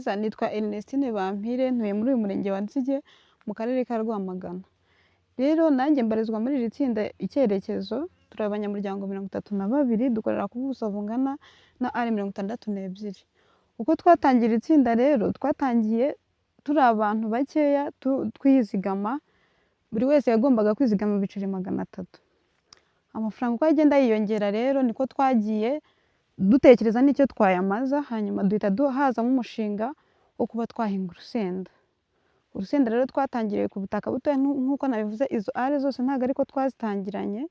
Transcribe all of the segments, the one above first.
neza, nitwa Ernestine Bampire, ntuye muri uyu murenge wa Nzige mu karere ka Rwamagana. Rero nanjye mbarizwa muri iri tsinda Icyerekezo, turi abanyamuryango 32, dukorera ku buso bungana na ari 62. Uko twatangira itsinda rero, twatangiye turi abantu bakeya twizigama, buri wese yagombaga kwizigama ibiceri 300. Amafaranga uko agenda yiyongera rero niko twagiye dutekereza n'icyo twayamaza, hanyuma duhita hazamo umushinga wo kuba twahinga urusenda. Urusenda rero twatangiriye ku butaka butoya nk'uko nabivuze, izo are zose ntabwo ariko twazitangiranye,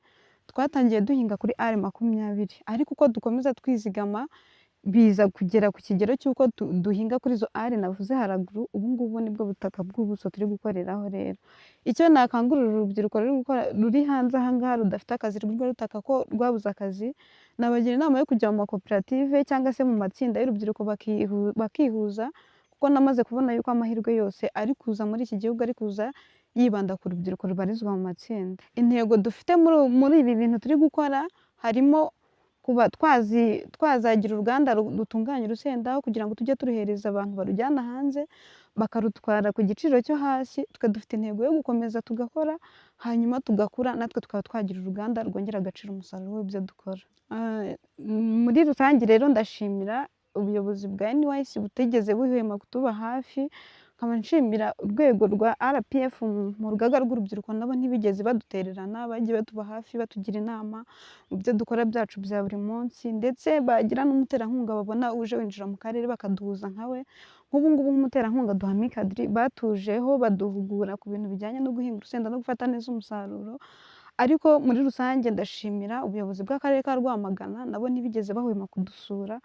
twatangiye duhinga kuri are 20, ariko uko dukomeza twizigama biza kugera ku kigero cy'uko duhinga kuri izo are navuze haraguru. Ubu ngubu nibwo butaka bw'ubuso turi gukoreraho. Rero icyo nakangurira urubyiruko ruri hanze aha ngaha rudafite akazi, rwumva rutaka ko rwabuze akazi, nabagira inama yo kujya mu makoperative cyangwa se mu matsinda y'urubyiruko bakihuza, kuko namaze kubona yuko amahirwe yose ari kuza muri iki gihugu ari kuza yibanda ku rubyiruko rubarizwa mu matsinda. Intego dufite muri ibi bintu turi gukora harimo kuba twazagira uruganda rutunganya urusenda kugira ngo tujye turuhereza abantu barujyana hanze bakarutwara ku giciro cyo hasi. Twe dufite intego yo gukomeza tugakora, hanyuma tugakura, natwe tukaba twagira uruganda rwongera agaciro umusaruro w'ibyo dukora. Muri rusange rero ndashimira ubuyobozi bwa NYS butigeze buhwema kutuba hafi, nkaba nshimira urwego rwa RPF mu rugaga rw'urubyiruko, nabo ntibigeze badutererana, bagiye batuba hafi batugira inama mu byo dukora byacu bya buri munsi, ndetse bagira n'umuterankunga babona uje winjira mu karere bakaduhuza nkawe. Nk'ubu ngubu nk'umuterankunga Duhame Kadri batujeho baduhugura ku bintu bijyanye no guhinga urusenda no gufata neza umusaruro. Ariko muri rusange ndashimira ubuyobozi bw'akarere ka Rwamagana, nabo ntibigeze bahwema kudusura.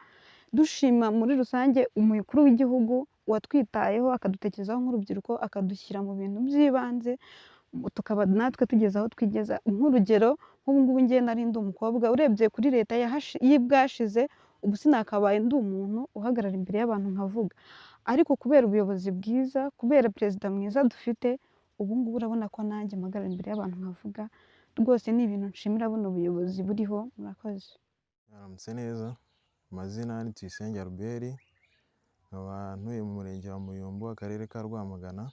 Dushima muri rusange umukuru w'igihugu watwitayeho akadutekerezaho nk'urubyiruko, akadushyira mu bintu by'ibanze, tukaba natwe tugeze aho twigeza. Nk'urugero nk'ubu ngubu njye nari ndi umukobwa, urebye kuri leta y'ibwashize, ubu sinakabaye ndi umuntu uhagarara imbere y'abantu nkavuga, ariko kubera ubuyobozi bwiza, kubera perezida mwiza dufite, ubu ngubu urabona ko nanjye mpagarara imbere y'abantu nkavuga. Rwose ni ibintu nshimira buno buyobozi buriho. Murakoze. Mwaramutse neza. Amazina ni Tuyisenge Albert, nkaba ntuye mu murenge wa Muyumbu, akarere ka Rwamagana.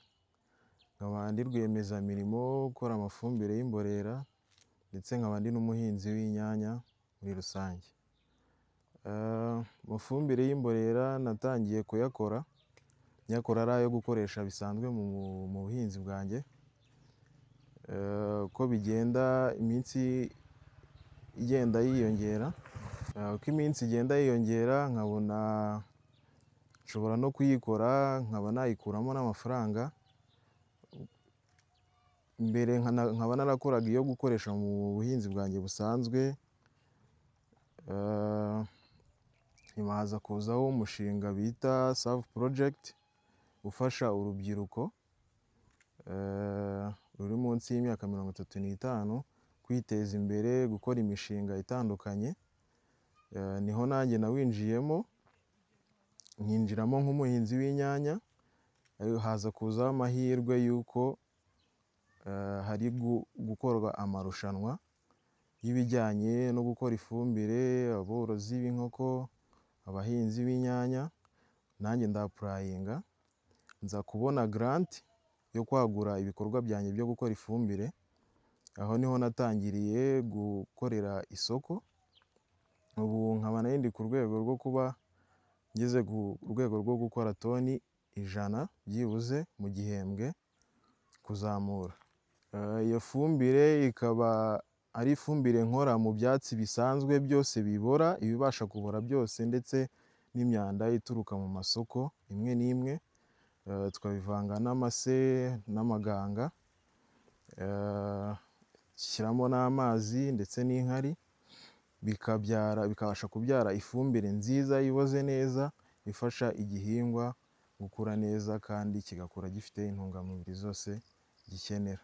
Nkaba ndi rwiyemezamirimo ukora amafumbire y'imborera, ndetse nkaba ndi n'umuhinzi w'inyanya muri rusange. Amafumbire y'imborera natangiye kuyakora, nyakora ari ayo gukoresha bisanzwe mu buhinzi bwanjye. Uko bigenda iminsi igenda yiyongera, uko iminsi igenda yiyongera nkabona nshobora no kuyikora, nkaba nayikuramo n'amafaranga. Mbere nkaba narakoraga iyo gukoresha mu buhinzi bwanjye busanzwe, nyuma haza kuzaho umushinga bita Save Project ufasha urubyiruko ruri munsi y'imyaka 35 kwiteza imbere, gukora imishinga itandukanye. Niho nanjye nawinjiyemo, nkinjiramo nk'umuhinzi w'inyanya. Haza kuzaho amahirwe y'uko hari gukorwa amarushanwa y'ibijyanye no gukora ifumbire, aborozi b'inkoko, abahinzi b'inyanya. Nanjye ndapurayinga, nza kubona grant yo kwagura ibikorwa byanjye byo gukora ifumbire. Aho niho natangiriye gukorera isoko. Ubu nkaba nari ku rwego rwo kuba ngeze ku rwego rwo gukora toni 100 byibuze mu gihembwe kuzamura. Iyo fumbire ikaba ari ifumbire nkora mu byatsi bisanzwe byose bibora, ibibasha kubora byose, ndetse n'imyanda ituruka mu masoko imwe n'imwe. Tukabivanga n'amase n'amaganga, shyiramo n'amazi ndetse n'inkari, bikabasha kubyara ifumbire nziza iboze neza, ifasha igihingwa gukura neza kandi kigakura gifite intungamubiri zose gikenera.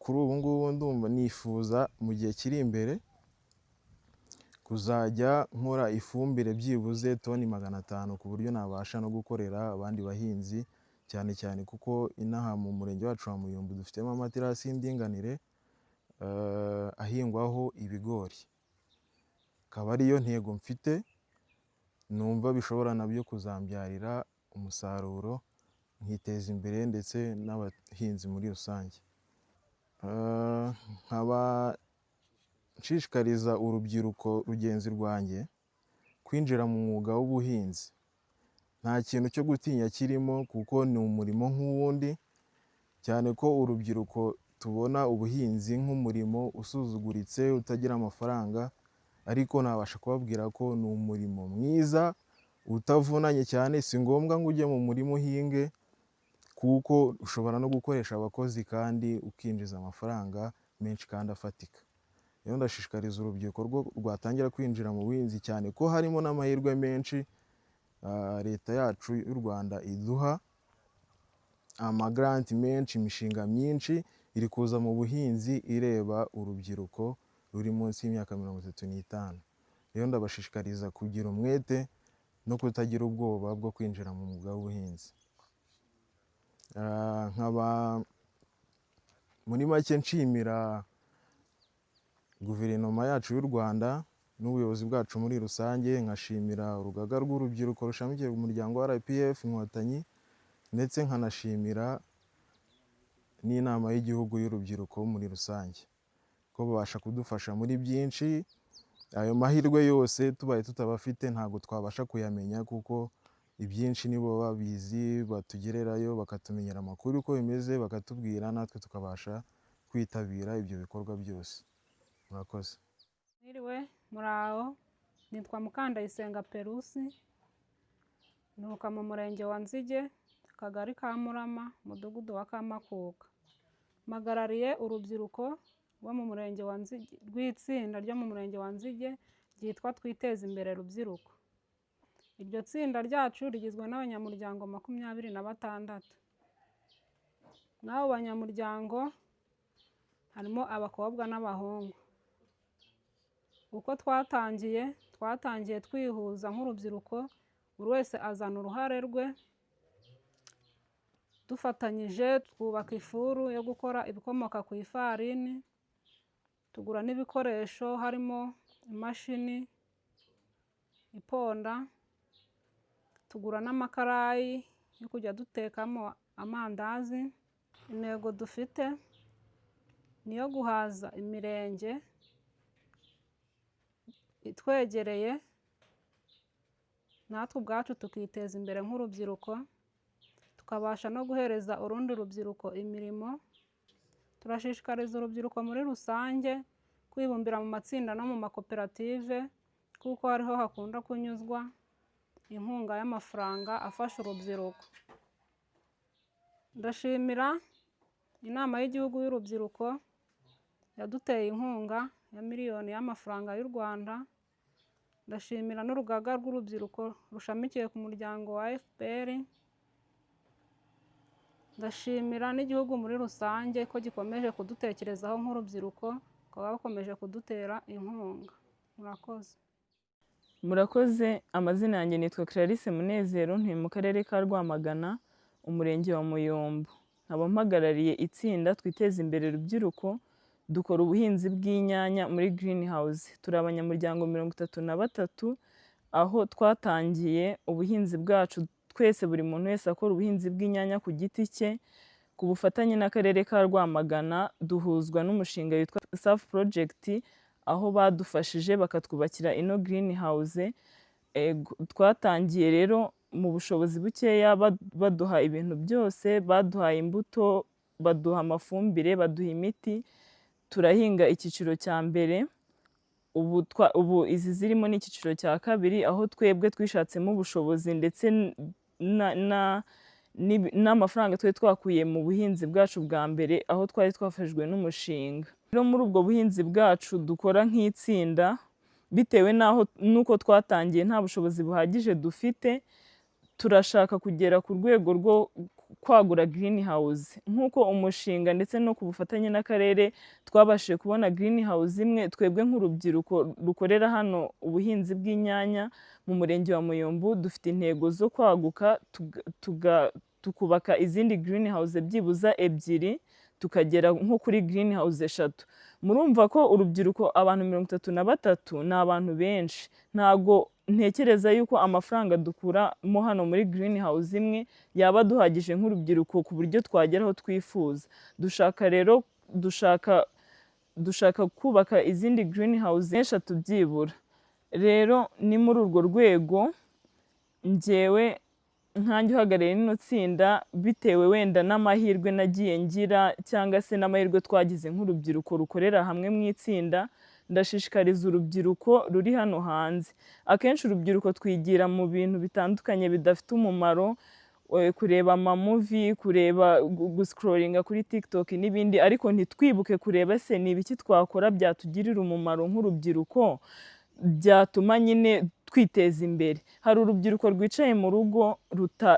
Kuri ubu ngubu ndumva nifuza mu gihe kiri imbere kuzajya nkora ifumbire byibuze toni 500, ku buryo nabasha no gukorera abandi bahinzi, cyane cyane kuko inaha mu murenge wacu wa Muyumbu dufitemo amaterasi y'indinganire ahingwaho ibigori. Akaba ariyo ntego mfite numva bishobora nabyo kuzambyarira umusaruro nkiteza imbere ndetse n'abahinzi muri rusange. Nkaba nshishikariza urubyiruko rugenzi rwanjye kwinjira mu mwuga w'ubuhinzi. Nta kintu cyo gutinya kirimo kuko ni umurimo nk'uwundi, cyane ko urubyiruko tubona ubuhinzi nk'umurimo usuzuguritse utagira amafaranga, ariko nabasha kubabwira ko ni umurimo mwiza utavunanye cyane. Si ngombwa ngo ujye mu murima uhinge kuko ushobora no gukoresha abakozi kandi ukinjiza amafaranga menshi kandi afatika. Rero ndashishikariza urubyiruko rwatangira kwinjira mu buhinzi, cyane ko harimo n'amahirwe menshi leta yacu y'u Rwanda iduha amagranti menshi, imishinga myinshi iri kuza mu buhinzi ireba urubyiruko ruri munsi y'imyaka 35. Rero ndabashishikariza kugira umwete no kutagira ubwoba bwo kwinjira mu mwuga w'ubuhinzi. Nkaba muri make nshimira guverinoma yacu y'u Rwanda n'ubuyobozi bwacu muri rusange, nkashimira urugaga rw'urubyiruko rushamikiye ku muryango wa RPF Inkotanyi, ndetse nkanashimira n'inama y'igihugu y'urubyiruko muri rusange ko babasha kudufasha muri byinshi. Ayo mahirwe yose tubaye tutabafite ntabwo twabasha kuyamenya, kuko ibyinshi nibo babizi, batugererayo bakatumenyera amakuru uko bimeze, bakatubwira, natwe tukabasha kwitabira ibyo bikorwa byose. Murakoze. Mwiriwe, muraho. Nitwa Mukandayisenga Perusi, nturuka mu murenge wa Nzige, akagari ka Murama, umudugudu wa Kamakuka. Mpagarariye urubyiruko rwo mu murenge wa Nzige, rw'itsinda ryo mu murenge wa Nzige ryitwa Twiteze Imbere Rubyiruko. Iryo tsinda ryacu rigizwe n'abanyamuryango 26. N'abo banyamuryango harimo abakobwa n'abahungu. Uko twatangiye twihuza nk'urubyiruko, buri wese azana uruhare rwe, dufatanyije twubaka ifuru yo gukora ibikomoka ku ifarini, tugura n'ibikoresho harimo imashini iponda, tugura n'amakarayi yo kujya dutekamo amandazi. Intego dufite ni iyo guhaza imirenge itwegereye, natwe ubwacu tukiteza imbere nk'urubyiruko, tukabasha no guhereza urundi rubyiruko imirimo. Turashishikariza urubyiruko muri rusange kwibumbira mu matsinda no mu makoperative, kuko hariho hakunda kunyuzwa inkunga y'amafaranga afasha urubyiruko. Ndashimira inama y'igihugu y'urubyiruko yaduteye inkunga ya miliyoni y'amafaranga y'u Rwanda. Ndashimira n'urugaga rw'urubyiruko rushamikiye ku muryango wa FPR. Ndashimira n'igihugu muri rusange ko gikomeje kudutekerezaho nk'urubyiruko, bakaba bakomeje kudutera inkunga. Murakoze. Murakoze. Amazina yanjye nitwa Clarisse Munezero, ntuye mu karere ka Rwamagana, umurenge wa Muyombo. Nkaba mpagarariye itsinda Twiteze Imbere Rubyiruko, dukora ubuhinzi bw'inyanya muri greenhouse. Turi abanyamuryango 33, aho twatangiye ubuhinzi bwacu twese, buri muntu wese akora ubuhinzi bw'inyanya ku giti cye. Ku bufatanye n'akarere ka Rwamagana duhuzwa n'umushinga witwa Safi Project, aho badufashije bakatwubakira ino greenhouse. Twatangiye rero mu bushobozi bukeya, baduha ibintu byose, baduhaye imbuto, baduha amafumbire, baduha imiti. Turahinga icyiciro cya mbere, ubu izi zirimo n'icyiciro cya kabiri, aho twebwe twishatsemo ubushobozi ndetse n'amafaranga twari twakuye mu buhinzi bwacu bwa mbere, aho twari twafashijwe n'umushinga. Rero muri ubwo buhinzi bwacu dukora nk'itsinda, bitewe n'uko twatangiye nta bushobozi buhagije dufite, turashaka kugera ku rwego rwo kwagura greenhouse. Nk'uko umushinga ndetse no ku bufatanye n'akarere twabashije kubona greenhouse imwe, twebwe nk'urubyiruko rukorera hano ubuhinzi bw'inyanya mu murenge wa Muyombo, dufite intego zo kwaguka tukubaka izindi greenhouse byibuza 2, tukagera nko kuri greenhouse 3. Murumva ko urubyiruko, abantu 33 ni abantu benshi. Ntago ntekereza yuko amafaranga dukuramo hano muri greenhouse imwe yaba aduhagije nk'urubyiruko ku buryo twagera aho twifuza. Dushaka kubaka izindi greenhouse eshatu byibura. Rero ni muri urwo rwego njyewe nkanjye uhagarariye rino tsinda, bitewe wenda n'amahirwe nagiye ngira cyangwa se n'amahirwe twagize nk'urubyiruko rukorera hamwe mu itsinda, ndashishikariza urubyiruko ruri hano hanze. Akenshi urubyiruko twigira mu bintu bitandukanye bidafite umumaro, kureba amamuvi, gusikororinga kuri TikTok n'ibindi, ariko ntitwibuke kureba se ni ibiki twakora byatugirira umumaro nk'urubyiruko, byatuma nyine twiteza imbere. Hari urubyiruko rwicaye mu rugo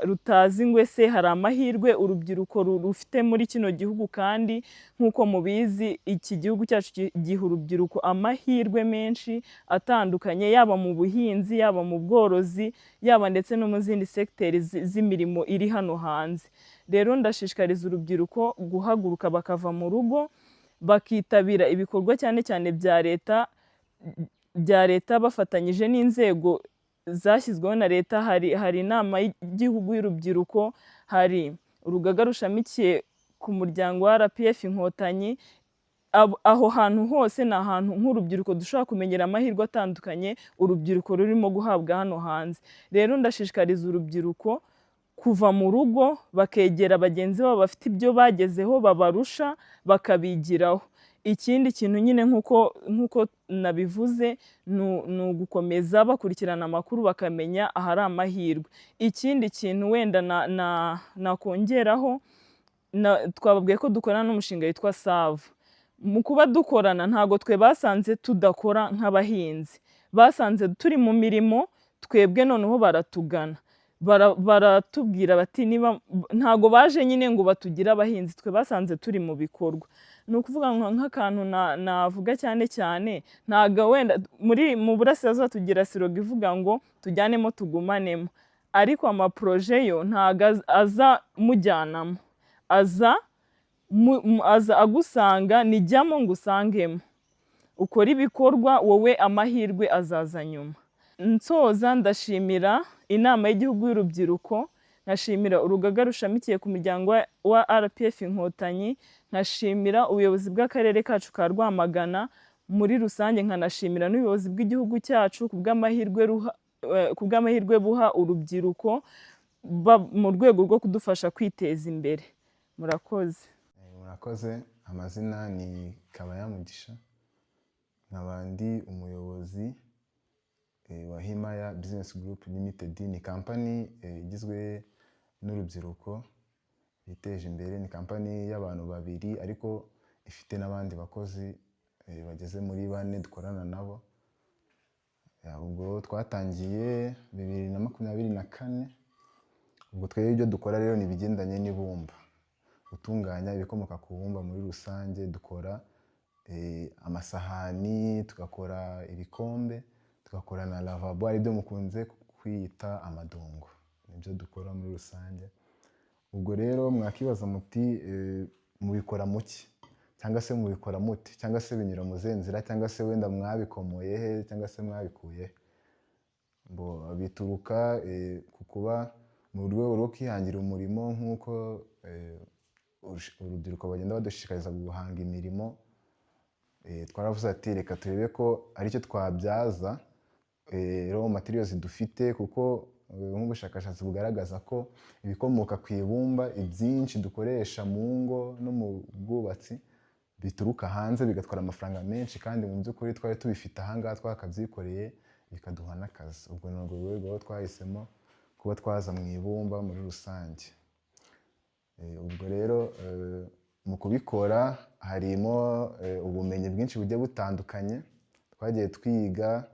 rutazi ngo ese hari amahirwe urubyiruko rufite muri kino gihugu, kandi nk'uko mubizi iki gihugu cyacu giha urubyiruko amahirwe menshi atandukanye, yaba mu buhinzi, yaba mu bworozi, yaba ndetse no mu zindi segiteri z'imirimo iri hano hanze. Rero ndashishikariza urubyiruko guhaguruka bakava mu rugo, bakitabira ibikorwa cyane cyane bya leta bafatanyije n'inzego zashyizweho na leta. Hari inama y'igihugu y'urubyiruko, hari urugaga rushamikiye ku muryango wa RPF Inkotanyi. Aho hantu hose ni ahantu nk'urubyiruko dushobora kumenyera amahirwe atandukanye urubyiruko rurimo guhabwa hano hanze. Rero ndashishikariza urubyiruko kuva mu rugo bakegera bagenzi babo bafite ibyo bagezeho babarusha, bakabigiraho. Ikindi kintu nyine nk'uko nabivuze ni ugukomeza bakurikirana amakuru bakamenya ahari amahirwe. Ikindi kintu wenda nakongeraho, twababwiye ko dukorana n'umushinga witwa SAVE. Mu kuba dukorana ntabwo twe basanze tudakora nk'abahinzi, basanze turi mu mirimo, twebwe noneho baratugana, baratubwira bati ntabwo baje nyine ngo batugire abahinzi, twe basanze turi mu bikorwa. Ni ukuvuga nk'akantu navuga cyane cyane, ntabwo wenda mu burasirazuba tugira siroga ivuga ngo tujyanemo tugumanemo, ariko amaporoje yo ntabwo aza mujyanamo, aza agusanga, nijyamo ngo usangemo, ukora ibikorwa, wowe amahirwe azaza nyuma. Nsoza ndashimira inama y'igihugu y'urubyiruko, nkashimira urugaga rushamikiye ku muryango wa RPF Inkotanyi, nkashimira ubuyobozi bw'akarere kacu ka Rwamagana muri rusange, nkanashimira n'ubuyobozi bw'igihugu cyacu ku bw'amahirwe buha urubyiruko mu rwego rwo kudufasha kwiteza imbere. Murakoze. Murakoze. Amazina ni Kabaya Mugisha, nkaba ndi umuyobozi wa Himaya Business Group Limited. Ni kampani igizwe n'urubyiruko biteje imbere, ni kampani y'abantu babiri ariko ifite n'abandi bakozi bageze muri 4 dukorana nabo. Ubwo twatangiye 2024. Ubwo twebwe ibyo dukora rero ni bigendanye n'ibumba, gutunganya ibikomoka ku bumba muri rusange. Dukora amasahani, tugakora ibikombe, tugakora na lavabo, ari byo mukunze kwita amadongo. Nibyo dukora muri rusange. Ubwo rero mwakibaza muti mubikora muki, cyangwa se mubikora muti, cyangwa se binyura mu zenzira, cyangwa se wenda mwabikomoye he, cyangwa se mwabikuye. Bituruka ku kuba mu rwego rwo kwihangira umurimo, nk'uko urubyiruko bagenda badushishikariza guhanga imirimo. Twaravuze ati reka turebe ko aricyo twabyaza raw materials dufite, kuko nk'ubushakashatsi bugaragaza ko ibikomoka ku ibumba ibyinshi dukoresha mu ngo no mu bwubatsi bituruka hanze, bigatwara amafaranga menshi, kandi mu by'ukuri twari tubifite ahangaha twakabyikoreye bikaduha n'akazi. Ubwo ni urwo rwego twahisemo kuba twaza mu ibumba muri rusange. Ubwo rero mu kubikora harimo ubumenyi bwinshi bugiye butandukanye twagiye twiga.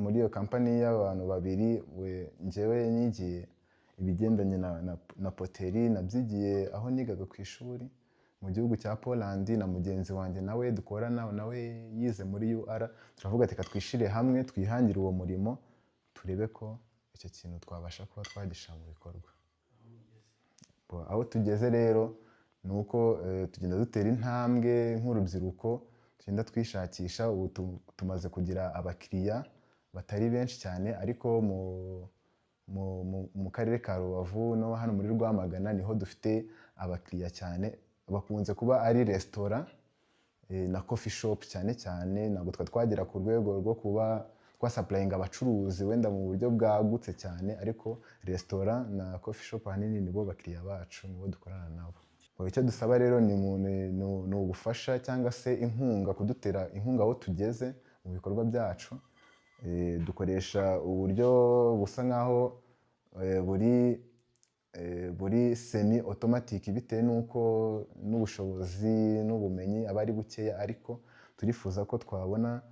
Muri iyo kampani y'abantu babiri, njyewe nigiye ibigendanye na poteri, nabyigiye aho nigaga ku ishuri mu gihugu cya Poland, na mugenzi wanjye nawe dukorana nawe yize muri UR. Turavuga ati twishire hamwe twihangire uwo murimo, turebe ko icyo kintu twabasha kuba twagisha mu bikorwa. Aho tugeze rero ni uko tugenda dutera intambwe nk'urubyiruko, tugenda twishakisha. Ubu tumaze kugira abakiriya batari benshi cyane, ariko mu karere ka Rubavu no hano muri Rwamagana niho dufite abakiriya cyane, bakunze kuba ari resitora na coffee shop cyane cyane. Ntabwo twagera ku rwego rwo kuba twasapurayinga abacuruzi wenda mu buryo bwagutse cyane, ariko resitora na coffee shop ahanini nibo bakiriya bacu, nibo dukorana nabo. Icyo dusaba rero ni ubufasha cyangwa se inkunga, kudutera inkunga aho tugeze mu bikorwa byacu. Dukoresha uburyo busa nkaho buri semi automatic bitewe n'uko n'ubushobozi n'ubumenyi aba ari bukeya, ariko turifuza ko twabona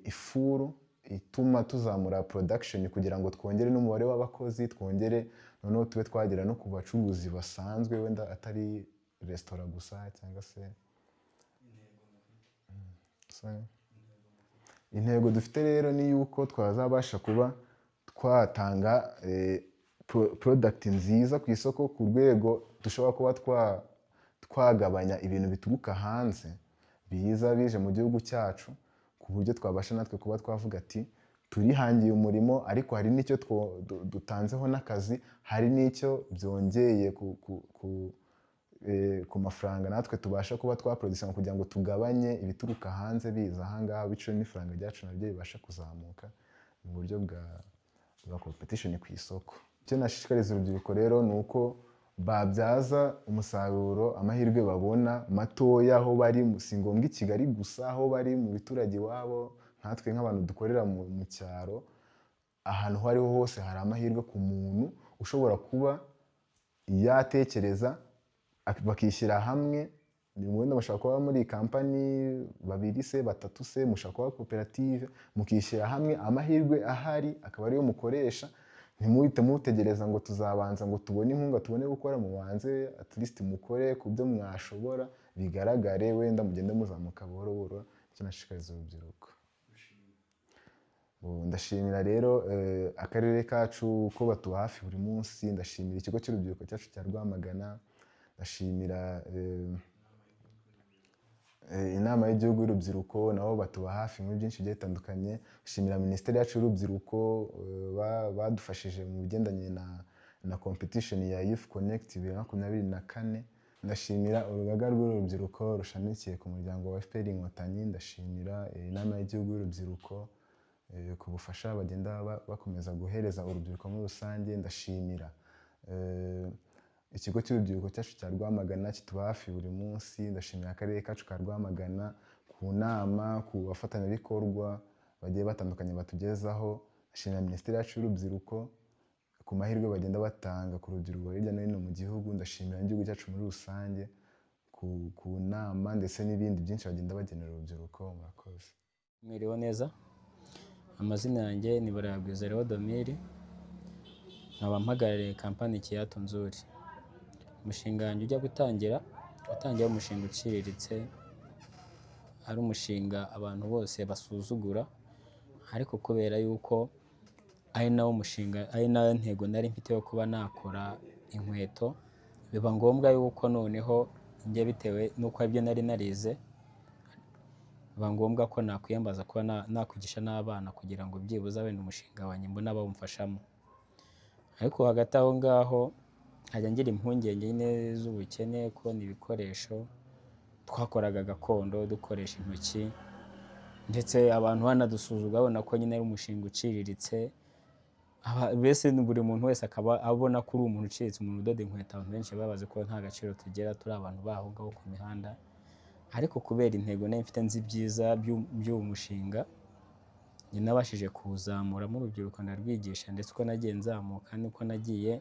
ifuru ituma tuzamura production kugira ngo twongere n'umubare w'abakozi, twongere noneho tube twagera no ku bacuruzi basanzwe wenda atari resitora gusa cyangwa se intego dufite rero ni yuko twazabasha kuba twatanga product nziza ku isoko ku rwego dushobora kuba twagabanya ibintu bituruka hanze biza bije mu gihugu cyacu, ku buryo twabasha natwe kuba twavuga ati turihangiye umurimo, ariko hari n'icyo dutanzeho n'akazi, hari n'icyo byongeye ku mafaranga natwe tubasha kuba twaproduce kugira ngo tugabanye ibituruka hanze biza ahangaha, bityo n'ifaranga ryacu naryo ribasha kuzamuka mu buryo bwa competition ku isoko. Icyo nashishikariza urubyiruko rero ni uko babyaza umusaruro amahirwe babona matoya aho bari, si ngombwa i Kigali gusa, aho bari mu biturage iwabo, nkatwe nk'abantu dukorera mu cyaro, ahantu aho ariho hose hari amahirwe ku muntu ushobora kuba yatekereza bakishyira hamwe. Wenda mushobora kuba muri kampani 2 se 3 se, mushobora kuba koperative, mukishyira hamwe, amahirwe ahari akaba ariyo mukoresha. Ntimuhite mutegereza ngo tuzabanza ngo tubone inkunga tubone gukora, mubanze at least mukore ku byo mwashobora, bigaragare, wenda mugende muzamuka buhoro buhoro. Icyo nashishikariza urubyiruko. Ndashimira rero akarere kacu ko batuba hafi buri munsi, ndashimira ikigo cy'urubyiruko cyacu cya Rwamagana, ndashimira inama y'igihugu y'urubyiruko nabo batuba hafi muri byinshi bigiye bitandukanye, ndashimira minisiteri yacu y'urubyiruko badufashije mu bigendanye na competition ya Youth Connect 2024, ndashimira urugaga rw'urubyiruko rushamikiye ku muryango wa FPR Inkotanyi, ndashimira inama y'igihugu y'urubyiruko ku bufasha bagenda bakomeza guhereza urubyiruko muri rusange, ndashimira ikigo cy'urubyiruko cyacu cya Rwamagana kituba hafi buri munsi, ndashimira akarere kacu ka Rwamagana ku nama, ku bafatanyabikorwa bagiye batandukanye batugezaho, ndashimira minisiteri yacu y'urubyiruko ku mahirwe bagenda batanga ku rubyiruko hirya no hino mu gihugu, ndashimira n'igihugu cyacu muri rusange ku nama ndetse n'ibindi byinshi bagenda bagenera urubyiruko. Murakoze. Mwiriwe neza, amazina yanjye ni Barayagwiza Leodomir, nkaba mpagarariye kampani Kiyato Nzuri. Umushinga wanjye ujya gutangira, watangiye umushinga uciriritse, ari umushinga abantu bose basuzugura, ariko kubera yuko ari nawo mushinga, ari nayo ntego nari mfite yo kuba nakora inkweto, biba ngombwa yuko noneho njye bitewe nuko ibyo nari narize, biba ngombwa ko nakwiyambaza kuba nakwigisha n'abana kugira ngo byibuze wenda umushinga wanjye mbona bawumfashamo. Ariko hagati aho ngaho nkajya ngira impungenge nyine z'ubukene, kubona ibikoresho twakoraga gakondo dukoresha intoki, ndetse abantu banadusuzugura babona ko nyine ari umushinga uciriritse. Mbese buri muntu wese akaba abona ko uri umuntu uciriritse, umuntu udoda inkweto. Abantu benshi babazi ko nta gaciro tugera, turi abantu baho ngaho ku mihanda. Ariko kubera intego nari mfite nzi byiza by'uwo mushinga, njye nabashije kuwuzamuramo urubyiruko ndarwigisha, ndetse uko nagiye nzamuka niko nagiye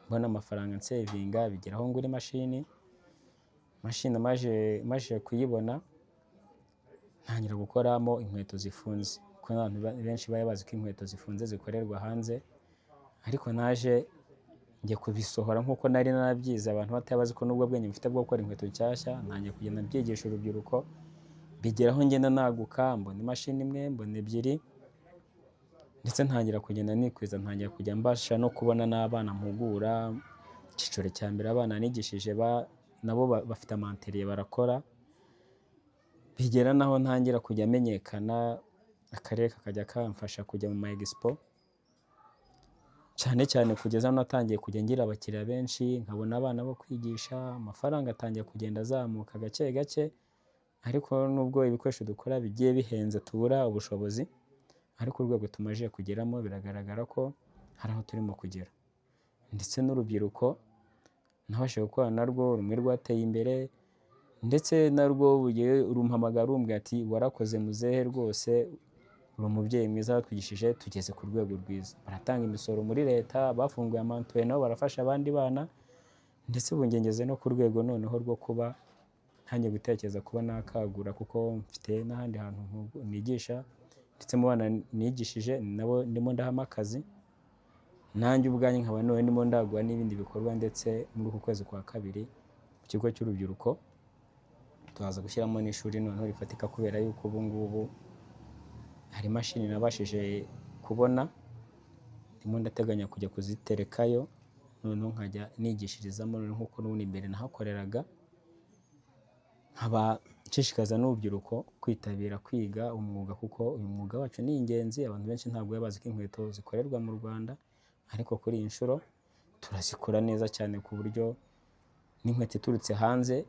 mbona amafaranga nsevinga, bigeraho ngura imashini maje kuyibona ntangira gukoramo inkweto zifunze, kuko abantu benshi bari bazi ko inkweto zifunze zikorerwa hanze, ariko naje njye kubisohora nk'uko nari narabyize, abantu batabazi ko nubwo bwenge mfite bwo gukora inkweto nshyashya. Ntangiye kugenda mbyigisha urubyiruko, bigeraho ngenda naguka, mbona imashini imwe, mbona 2, ndetse ntangira kugenda nikwiza, ntangira kujya mbasha no kubona n'abana mpugura. Icyiciro cya mbere abana nigishije nabo bafite amanteriye barakora, bigera naho ntangira kujya amenyekana, akarere kakajya kamfasha kujya mu ma expo, cyane cyane kugeza aho natangiye kujya ngira abakiriya benshi, nkabona abana bo kwigisha, amafaranga atangiye kugenda azamuka gake gake, ariko nubwo ibikoresho dukora bigiye bihenze tubura ubushobozi, ariko urwego tumaze kugeramo biragaragara ko hari aho turimo kugera, ndetse n'urubyiruko nabashije gukorana narwo, rumwe rwateye imbere, ndetse narwo rumpamagara rumbwira ati warakoze muzehe rwose, uri umubyeyi mwiza watwigishije, tugeze ku rwego rwiza. Baratanga imisoro muri leta, bafunguye amantuwe nabo barafasha abandi bana, ndetse ubu ngeze no ku rwego noneho rwo kuba ntangiye gutekereza kuba nakagura, kuko mfite n'ahandi hantu nigisha, ndetse mu bana nigishije nabo ndimo ndahamo akazi, nanjye ubwanjye nkaba none ndimo ndagura n'ibindi bikorwa, ndetse muri uku kwezi kwa kabiri mu kigo cy'urubyiruko tuhaza gushyiramo n'ishuri noneho rifatika, kubera yuko ubu ngubu hari imashini nabashije kubona, ndimo ndateganya kujya kuziterekayo, noneho nkajya nigishirizamo nk'uko n'ubundi imbere nahakoreraga, nkaba nshishikaza n'urubyiruko kwitabira kwiga umwuga, kuko uyu mwuga wacu ni ingenzi. Abantu benshi ntabwo baba bazi ko inkweto zikorerwa mu Rwanda, ariko kuri iyi nshuro turazikora neza cyane, ku buryo n'inkweto iturutse hanze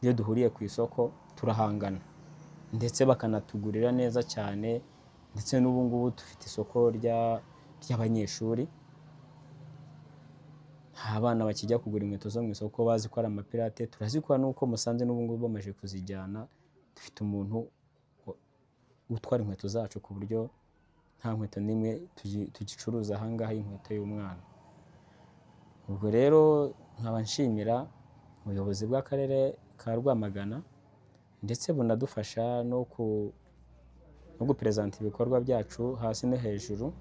iyo duhuriye ku isoko turahangana, ndetse bakanatugurira neza cyane, ndetse n'ubu ngubu dufite isoko ry'abanyeshuri, nta bana bakijya kugura inkweto zo mu isoko bazi ko ari amapirate, turazikora nuko Musanze n'ubu ngubu bamaze kuzijyana, dufite umuntu utwara inkweto zacu, ku buryo nta nkweto n'imwe tugicuruza aha ngaha y'inkweto y'umwana. Ubwo rero nkaba nshimira ubuyobozi bw'akarere ka Rwamagana, ndetse bunadufasha no guperezanta ibikorwa byacu hasi no hejuru,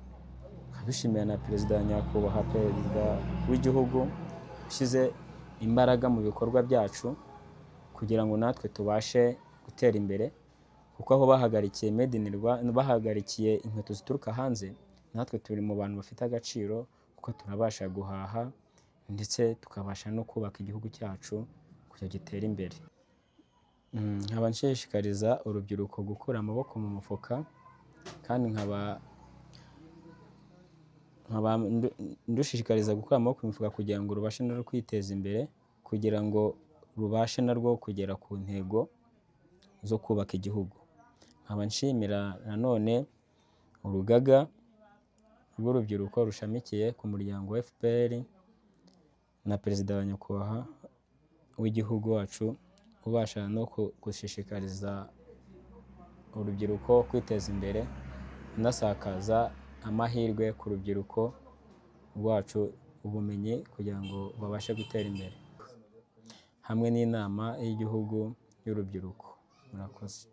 nkabishimira na perezida, nyakubahwa perezida w'igihugu ushyize imbaraga mu bikorwa byacu kugira ngo natwe tubashe gutera imbere, kuko aho bahagarikiye Made in Rwanda, bahagarikiye inkweto zituruka hanze, natwe turi mu bantu bafite agaciro, kuko turabasha guhaha, ndetse tukabasha no kubaka igihugu cyacu kugira gitere imbere. Nkaba nshishikariza urubyiruko gukura amaboko mu mufuka, kandi nkaba ndushishikariza gukura amaboko mu mufuka kugira ngo rubashe no kwiteza imbere, kugira ngo rubashe narwo kugera ku ntego zo kubaka igihugu. Nkaba nshimira nanone urugaga rw'urubyiruko rushamikiye ku muryango wa FPR na perezida wa nyakubahwa w'igihugu wacu, ubasha no gushishikariza urubyiruko kwiteza imbere, unasakaza amahirwe ku rubyiruko rwacu, ubumenyi, kugira ngo babashe gutera imbere, hamwe n'inama y'igihugu y'urubyiruko. Murakoze.